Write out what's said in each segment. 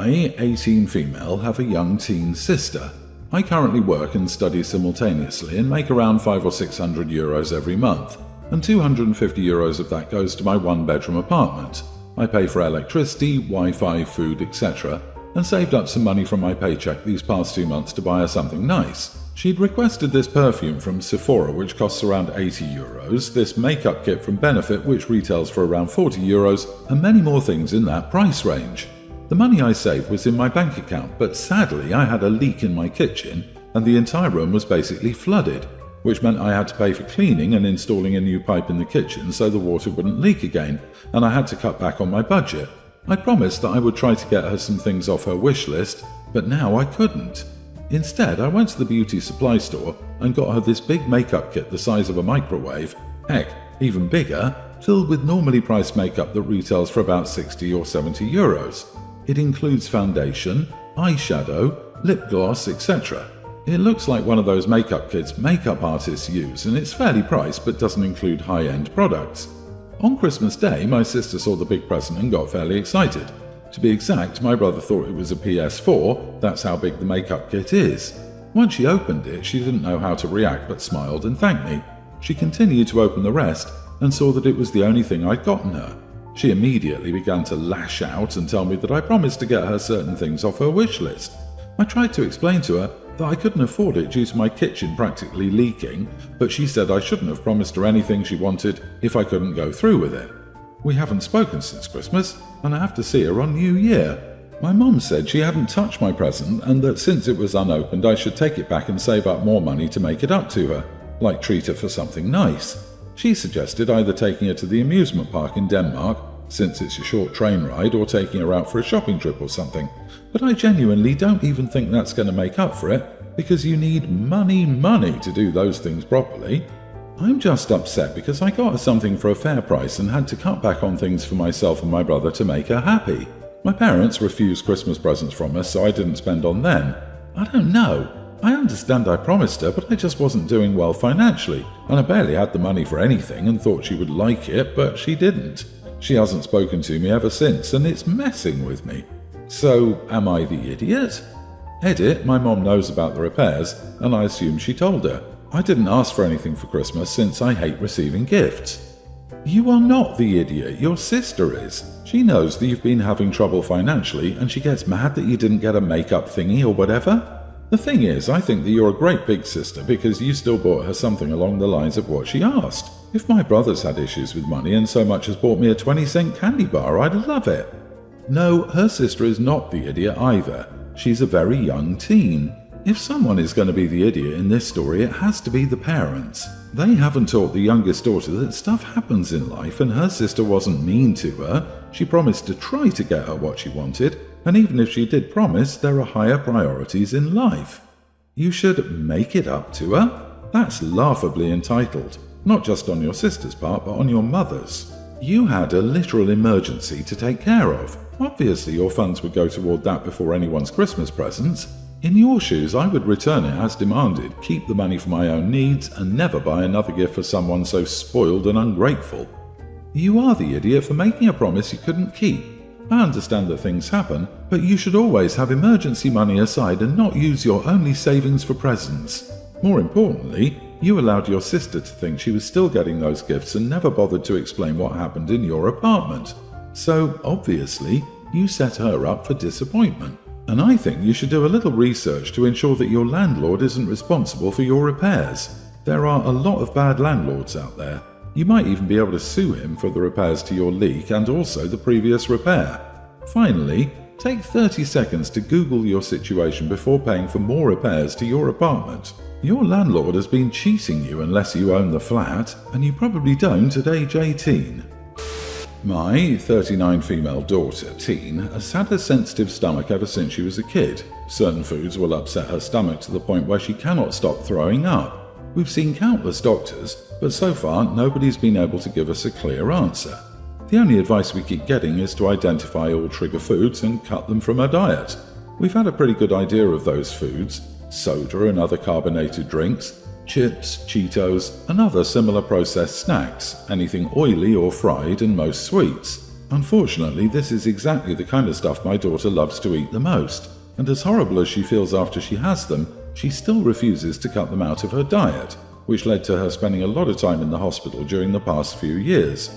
I, 18 female, have a young teen sister. I currently work and study simultaneously and make around 500 or 600 euros every month, and 250 euros of that goes to my one-bedroom apartment. I pay for electricity, Wi-Fi, food, etc., and saved up some money from my paycheck these past 2 months to buy her something nice. She'd requested this perfume from Sephora, which costs around 80 euros, this makeup kit from Benefit, which retails for around 40 euros, and many more things in that price range. The money I saved was in my bank account, but sadly I had a leak in my kitchen, and the entire room was basically flooded, which meant I had to pay for cleaning and installing a new pipe in the kitchen so the water wouldn't leak again, and I had to cut back on my budget. I promised that I would try to get her some things off her wish list, but now I couldn't. Instead, I went to the beauty supply store and got her this big makeup kit the size of a microwave, heck, even bigger, filled with normally priced makeup that retails for about 60 or 70 euros. It includes foundation, eyeshadow, lip gloss, etc. It looks like one of those makeup kits makeup artists use, and it's fairly priced but doesn't include high-end products. On Christmas Day, my sister saw the big present and got fairly excited. To be exact, my brother thought it was a PS4, that's how big the makeup kit is. Once she opened it, she didn't know how to react but smiled and thanked me. She continued to open the rest and saw that it was the only thing I'd gotten her. She immediately began to lash out and tell me that I promised to get her certain things off her wish list. I tried to explain to her that I couldn't afford it due to my kitchen practically leaking, but she said I shouldn't have promised her anything she wanted if I couldn't go through with it. We haven't spoken since Christmas, and I have to see her on New Year. My mum said she hadn't touched my present and that since it was unopened I should take it back and save up more money to make it up to her, like treat her for something nice. She suggested either taking her to the amusement park in Denmark, since it's a short train ride, or taking her out for a shopping trip or something. But I genuinely don't even think that's going to make up for it, because you need money to do those things properly. I'm just upset because I got her something for a fair price and had to cut back on things for myself and my brother to make her happy. My parents refused Christmas presents from us, so I didn't spend on them. I don't know. I understand I promised her, but I just wasn't doing well financially, and I barely had the money for anything and thought she would like it, but she didn't. She hasn't spoken to me ever since, and it's messing with me. So, am I the idiot? Edit, my mom knows about the repairs, and I assume she told her. I didn't ask for anything for Christmas since I hate receiving gifts. You are not the idiot, your sister is. She knows that you've been having trouble financially, and she gets mad that you didn't get a makeup thingy or whatever. The thing is, I think that you're a great big sister because you still bought her something along the lines of what she asked. If my brother's had issues with money and so much as bought me a 20-cent candy bar, I'd love it. No, her sister is not the idiot either. She's a very young teen. If someone is going to be the idiot in this story, it has to be the parents. They haven't taught the youngest daughter that stuff happens in life, and her sister wasn't mean to her. She promised to try to get her what she wanted, and even if she did promise, there are higher priorities in life. You should make it up to her. That's laughably entitled, not just on your sister's part, but on your mother's. You had a literal emergency to take care of. Obviously, your funds would go toward that before anyone's Christmas presents. In your shoes, I would return it as demanded, keep the money for my own needs, and never buy another gift for someone so spoiled and ungrateful. You are the idiot for making a promise you couldn't keep. I understand that things happen, but you should always have emergency money aside and not use your only savings for presents. More importantly, you allowed your sister to think she was still getting those gifts and never bothered to explain what happened in your apartment. So, obviously, you set her up for disappointment. And I think you should do a little research to ensure that your landlord isn't responsible for your repairs. There are a lot of bad landlords out there. You might even be able to sue him for the repairs to your leak and also the previous repair. Finally, take 30 seconds to Google your situation before paying for more repairs to your apartment. Your landlord has been cheating you unless you own the flat, and you probably don't at age 18. My 39 female daughter, teen, has had a sensitive stomach ever since she was a kid. Certain foods will upset her stomach to the point where she cannot stop throwing up. We've seen countless doctors, but so far nobody's been able to give us a clear answer. The only advice we keep getting is to identify all trigger foods and cut them from her diet. We've had a pretty good idea of those foods: soda and other carbonated drinks, chips, Cheetos, and other similar processed snacks, anything oily or fried, and most sweets. Unfortunately, this is exactly the kind of stuff my daughter loves to eat the most, and as horrible as she feels after she has them, she still refuses to cut them out of her diet, which led to her spending a lot of time in the hospital during the past few years.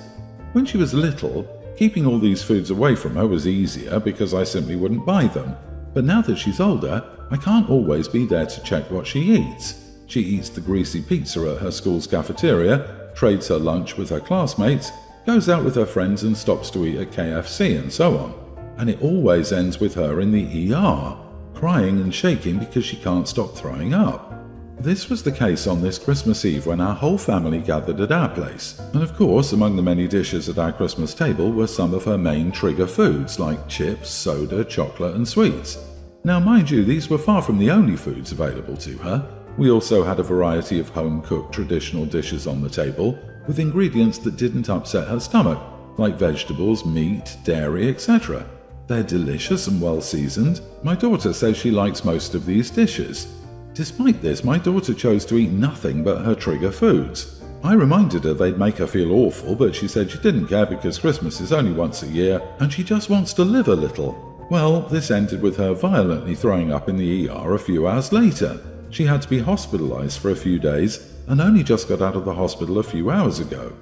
When she was little, keeping all these foods away from her was easier because I simply wouldn't buy them, but now that she's older, I can't always be there to check what she eats. She eats the greasy pizza at her school's cafeteria, trades her lunch with her classmates, goes out with her friends and stops to eat at KFC and so on. And it always ends with her in the ER, crying and shaking because she can't stop throwing up. This was the case on this Christmas Eve when our whole family gathered at our place. And of course, among the many dishes at our Christmas table were some of her main trigger foods like chips, soda, chocolate and sweets. Now mind you, these were far from the only foods available to her. We also had a variety of home-cooked traditional dishes on the table, with ingredients that didn't upset her stomach, like vegetables, meat, dairy, etc. They're delicious and well-seasoned. My daughter says she likes most of these dishes. Despite this, my daughter chose to eat nothing but her trigger foods. I reminded her they'd make her feel awful, but she said she didn't care because Christmas is only once a year and she just wants to live a little. Well, this ended with her violently throwing up in the ER a few hours later. She had to be hospitalized for a few days and only just got out of the hospital a few hours ago.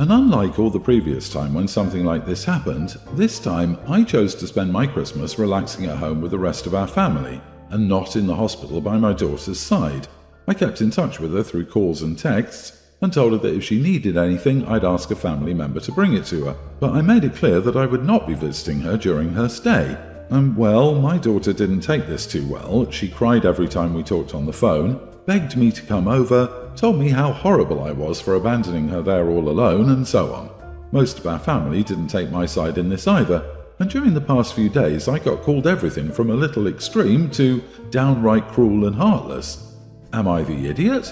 And unlike all the previous time when something like this happened, this time I chose to spend my Christmas relaxing at home with the rest of our family and not in the hospital by my daughter's side. I kept in touch with her through calls and texts and told her that if she needed anything, I'd ask a family member to bring it to her. But I made it clear that I would not be visiting her during her stay. And well, my daughter didn't take this too well. She cried every time we talked on the phone, begged me to come over, told me how horrible I was for abandoning her there all alone, and so on. Most of our family didn't take my side in this either, and during the past few days I got called everything from a little extreme to downright cruel and heartless. Am I the idiot?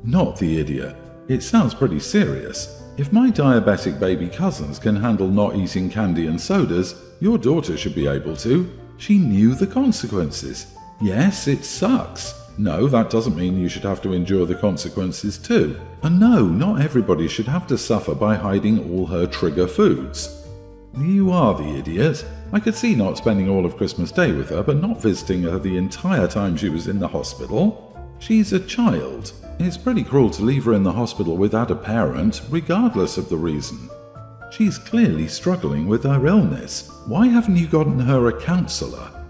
Not the idiot. It sounds pretty serious. If my diabetic baby cousins can handle not eating candy and sodas, your daughter should be able to. She knew the consequences. Yes, it sucks. No, that doesn't mean you should have to endure the consequences too. And no, not everybody should have to suffer by hiding all her trigger foods. You are the idiot. I could see not spending all of Christmas Day with her, but not visiting her the entire time she was in the hospital. She's a child. It's pretty cruel to leave her in the hospital without a parent, regardless of the reason. She's clearly struggling with her illness. Why haven't you gotten her a counselor?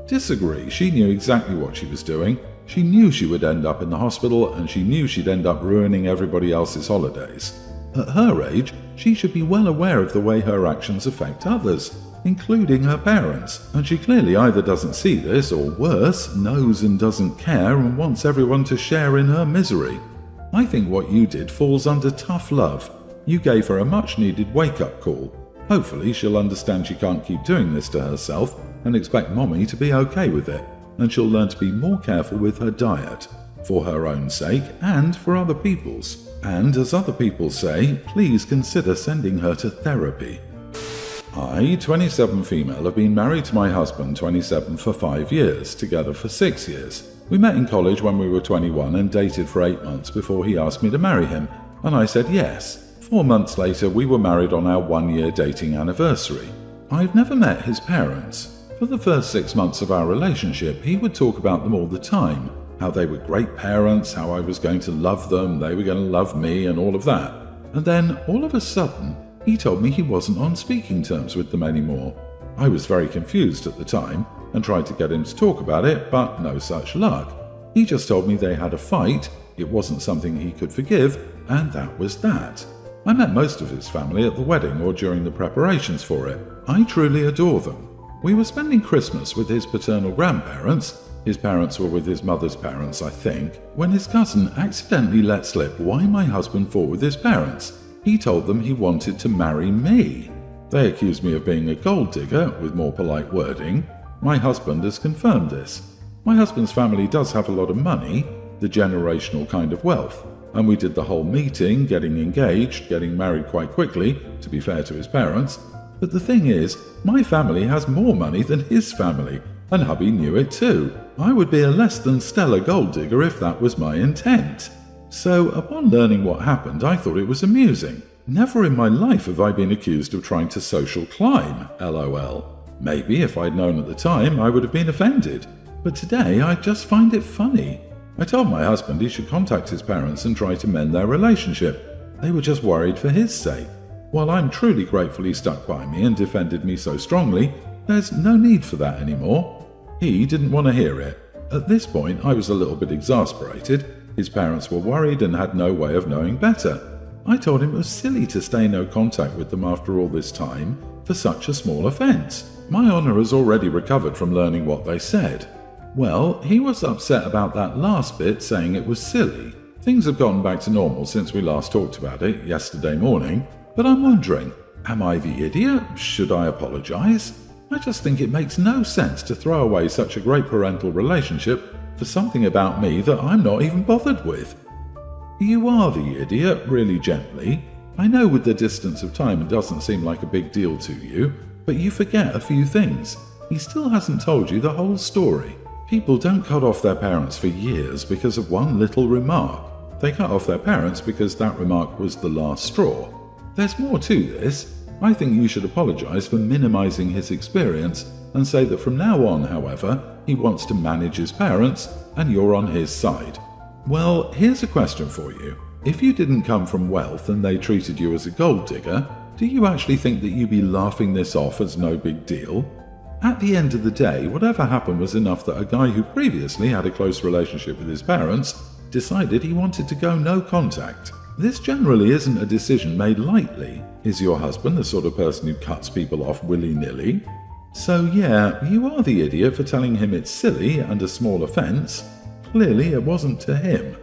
Disagree. She knew exactly what she was doing. She knew she would end up in the hospital, and she knew she'd end up ruining everybody else's holidays. At her age, she should be well aware of the way her actions affect others, including her parents, and she clearly either doesn't see this or worse, knows and doesn't care and wants everyone to share in her misery. I think what you did falls under tough love. You gave her a much-needed wake-up call. Hopefully she'll understand she can't keep doing this to herself and expect Mommy to be okay with it, and she'll learn to be more careful with her diet, for her own sake and for other people's. And as other people say, please consider sending her to therapy. I, 27 female, have been married to my husband, 27, for 5 years, together for 6 years. We met in college when we were 21 and dated for 8 months before he asked me to marry him, and I said yes. 4 months later, we were married on our 1-year dating anniversary. I've never met his parents. For the first 6 months of our relationship, he would talk about them all the time, how they were great parents, how I was going to love them, they were going to love me, and all of that. And then, all of a sudden, he told me he wasn't on speaking terms with them anymore. I was very confused at the time and tried to get him to talk about it, but no such luck. He just told me they had a fight, it wasn't something he could forgive, and that was that. I met most of his family at the wedding or during the preparations for it. I truly adore them. We were spending Christmas with his paternal grandparents. His parents were with his mother's parents, I think, when his cousin accidentally let slip why my husband fought with his parents. He told them he wanted to marry me. They accused me of being a gold digger, with more polite wording. My husband has confirmed this. My husband's family does have a lot of money, the generational kind of wealth, and we did the whole meeting, getting engaged, getting married quite quickly, to be fair to his parents. But the thing is, my family has more money than his family, and hubby knew it too. I would be a less than stellar gold digger if that was my intent. So, upon learning what happened, I thought it was amusing. Never in my life have I been accused of trying to social climb, lol. Maybe if I'd known at the time, I would have been offended. But today, I just find it funny. I told my husband he should contact his parents and try to mend their relationship. They were just worried for his sake. While I'm truly grateful he stuck by me and defended me so strongly, there's no need for that anymore. He didn't want to hear it. At this point, I was a little bit exasperated. His parents were worried and had no way of knowing better. I told him it was silly to stay in no contact with them after all this time for such a small offence. My honour has already recovered from learning what they said. Well, he was upset about that last bit, saying it was silly. Things have gotten back to normal since we last talked about it yesterday morning, but I'm wondering, am I the idiot? Should I apologise? I just think it makes no sense to throw away such a great parental relationship for something about me that I'm not even bothered with. You are the idiot, really gently. I know with the distance of time it doesn't seem like a big deal to you, but you forget a few things. He still hasn't told you the whole story. People don't cut off their parents for years because of one little remark. They cut off their parents because that remark was the last straw. There's more to this. I think you should apologise for minimising his experience and say that from now on, however, he wants to manage his parents and you're on his side. Well, here's a question for you. If you didn't come from wealth and they treated you as a gold digger, do you actually think that you'd be laughing this off as no big deal? At the end of the day, whatever happened was enough that a guy who previously had a close relationship with his parents decided he wanted to go no contact. This generally isn't a decision made lightly. Is your husband the sort of person who cuts people off willy-nilly? So yeah, you are the idiot for telling him it's silly and a small offence. Clearly it wasn't to him.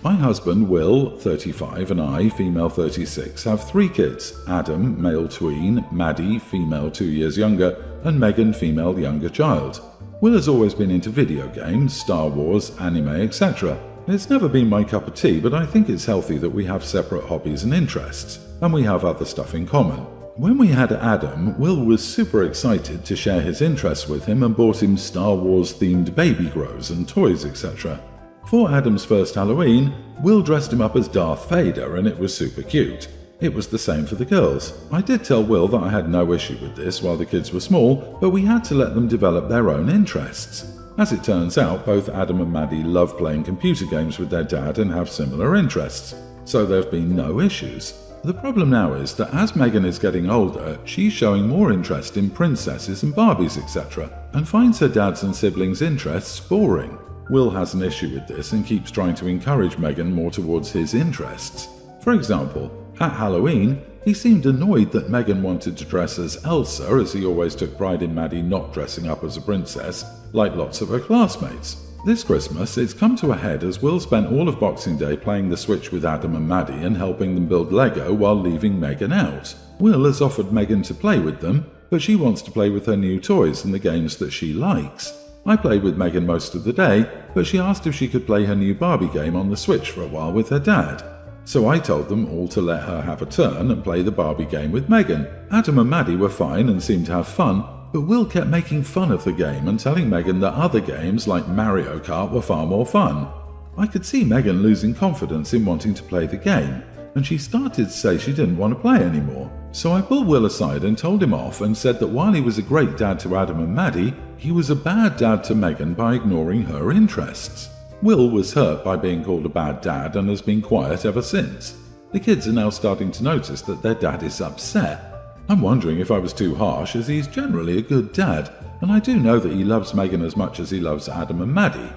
My husband, Will, 35, and I, female 36, have 3 kids: Adam, male tween, Maddie, female 2 years younger, and Megan, female younger child. Will has always been into video games, Star Wars, anime, etc. It's never been my cup of tea, but I think it's healthy that we have separate hobbies and interests, and we have other stuff in common. When we had Adam, Will was super excited to share his interests with him and bought him Star Wars-themed baby grows and toys, etc. For Adam's first Halloween, Will dressed him up as Darth Vader and it was super cute. It was the same for the girls. I did tell Will that I had no issue with this while the kids were small, but we had to let them develop their own interests. As it turns out, both Adam and Maddie love playing computer games with their dad and have similar interests, so there have been no issues. The problem now is that as Megan is getting older, she's showing more interest in princesses and Barbies, etc., and finds her dad's and siblings' interests boring. Will has an issue with this and keeps trying to encourage Megan more towards his interests. For example, at Halloween, he seemed annoyed that Megan wanted to dress as Elsa, as he always took pride in Maddie not dressing up as a princess, like lots of her classmates. This Christmas, it's come to a head as Will spent all of Boxing Day playing the Switch with Adam and Maddie and helping them build Lego while leaving Megan out. Will has offered Megan to play with them, but she wants to play with her new toys and the games that she likes. I played with Megan most of the day, but she asked if she could play her new Barbie game on the Switch for a while with her dad. So I told them all to let her have a turn and play the Barbie game with Megan. Adam and Maddie were fine and seemed to have fun, but Will kept making fun of the game and telling Megan that other games like Mario Kart were far more fun. I could see Megan losing confidence in wanting to play the game, and she started to say she didn't want to play anymore. So I pulled Will aside and told him off and said that while he was a great dad to Adam and Maddie, he was a bad dad to Megan by ignoring her interests. Will was hurt by being called a bad dad and has been quiet ever since. The kids are now starting to notice that their dad is upset. I'm wondering if I was too harsh, as he's generally a good dad, and I do know that he loves Megan as much as he loves Adam and Maddie.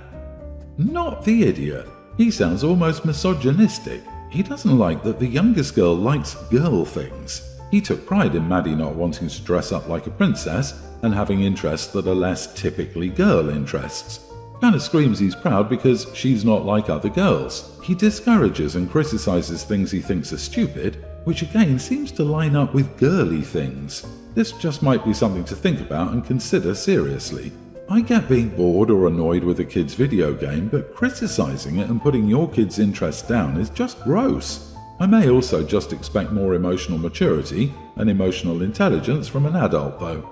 Not the idiot. He sounds almost misogynistic. He doesn't like that the youngest girl likes girl things. He took pride in Maddie not wanting to dress up like a princess and having interests that are less typically girl interests. Kinda screams he's proud because she's not like other girls. He discourages and criticizes things he thinks are stupid, which again seems to line up with girly things. This just might be something to think about and consider seriously. I get being bored or annoyed with a kid's video game, but criticizing it and putting your kid's interests down is just gross. I may also just expect more emotional maturity and emotional intelligence from an adult though.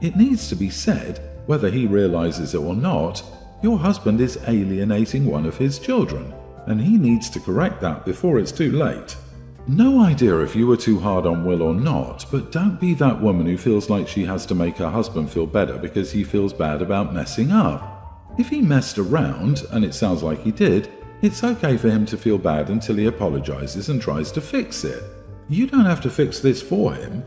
It needs to be said, whether he realizes it or not, your husband is alienating one of his children, and he needs to correct that before it's too late. No idea if you were too hard on Will or not, but don't be that woman who feels like she has to make her husband feel better because he feels bad about messing up. If he messed around, and it sounds like he did, it's okay for him to feel bad until he apologizes and tries to fix it. You don't have to fix this for him.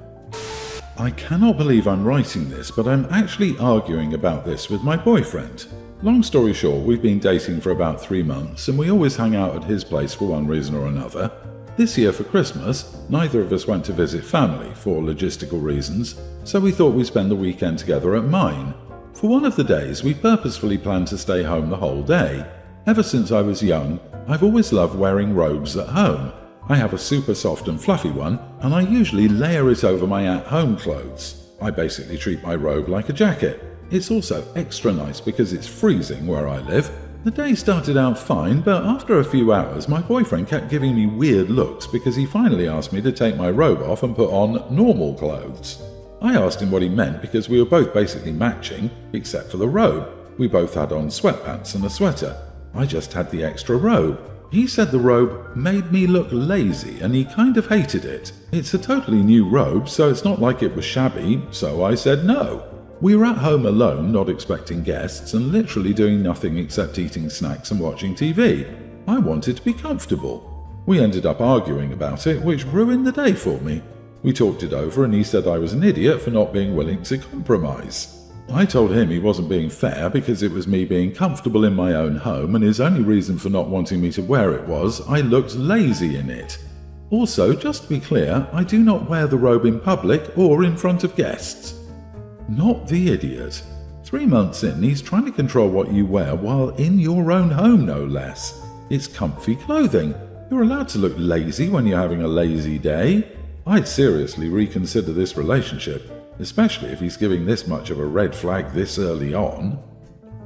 I cannot believe I'm writing this, but I'm actually arguing about this with my boyfriend. Long story short, we've been dating for about 3 months, and we always hang out at his place for one reason or another. This year for Christmas, neither of us went to visit family for logistical reasons, so we thought we'd spend the weekend together at mine. For one of the days, we purposefully planned to stay home the whole day. Ever since I was young, I've always loved wearing robes at home. I have a super soft and fluffy one, and I usually layer it over my at-home clothes. I basically treat my robe like a jacket. It's also extra nice because it's freezing where I live. The day started out fine, but after a few hours, my boyfriend kept giving me weird looks because he finally asked me to take my robe off and put on normal clothes. I asked him what he meant because we were both basically matching, except for the robe. We both had on sweatpants and a sweater. I just had the extra robe. He said the robe made me look lazy and he kind of hated it. It's a totally new robe, so it's not like it was shabby, so I said no. We were at home alone, not expecting guests, and literally doing nothing except eating snacks and watching TV. I wanted to be comfortable. We ended up arguing about it, which ruined the day for me. We talked it over and he said I was an idiot for not being willing to compromise. I told him he wasn't being fair because it was me being comfortable in my own home, and his only reason for not wanting me to wear it was I looked lazy in it. Also, just to be clear, I do not wear the robe in public or in front of guests. Not the idiot. 3 months in, he's trying to control what you wear while in your own home, no less. It's comfy clothing. You're allowed to look lazy when you're having a lazy day. I'd seriously reconsider this relationship, especially if he's giving this much of a red flag this early on.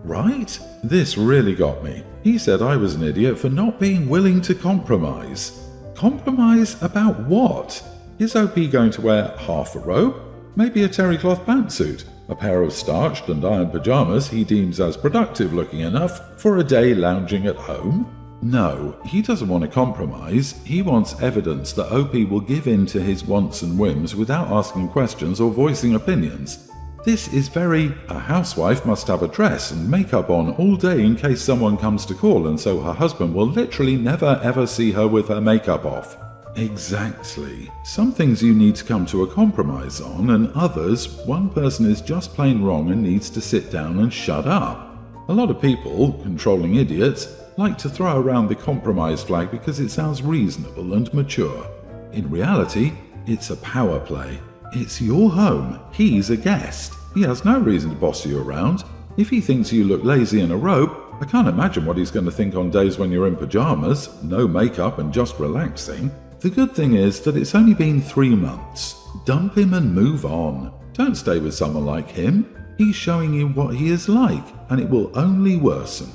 Right? This really got me. He said I was an idiot for not being willing to compromise. Compromise about what? Is OP going to wear half a robe? Maybe a terry cloth pantsuit, a pair of starched and ironed pajamas he deems as productive looking enough for a day lounging at home? No, he doesn't want to compromise. He wants evidence that OP will give in to his wants and whims without asking questions or voicing opinions. This is very, a housewife must have a dress and makeup on all day in case someone comes to call, and so her husband will literally never ever see her with her makeup off. Exactly. Some things you need to come to a compromise on, and others, one person is just plain wrong and needs to sit down and shut up. A lot of people, controlling idiots, like to throw around the compromise flag because it sounds reasonable and mature. In reality, it's a power play. It's your home. He's a guest. He has no reason to boss you around. If he thinks you look lazy in a robe, I can't imagine what he's going to think on days when you're in pajamas, no makeup and just relaxing. The good thing is that it's only been 3 months. Dump him and move on. Don't stay with someone like him. He's showing you what he is like, and it will only worsen.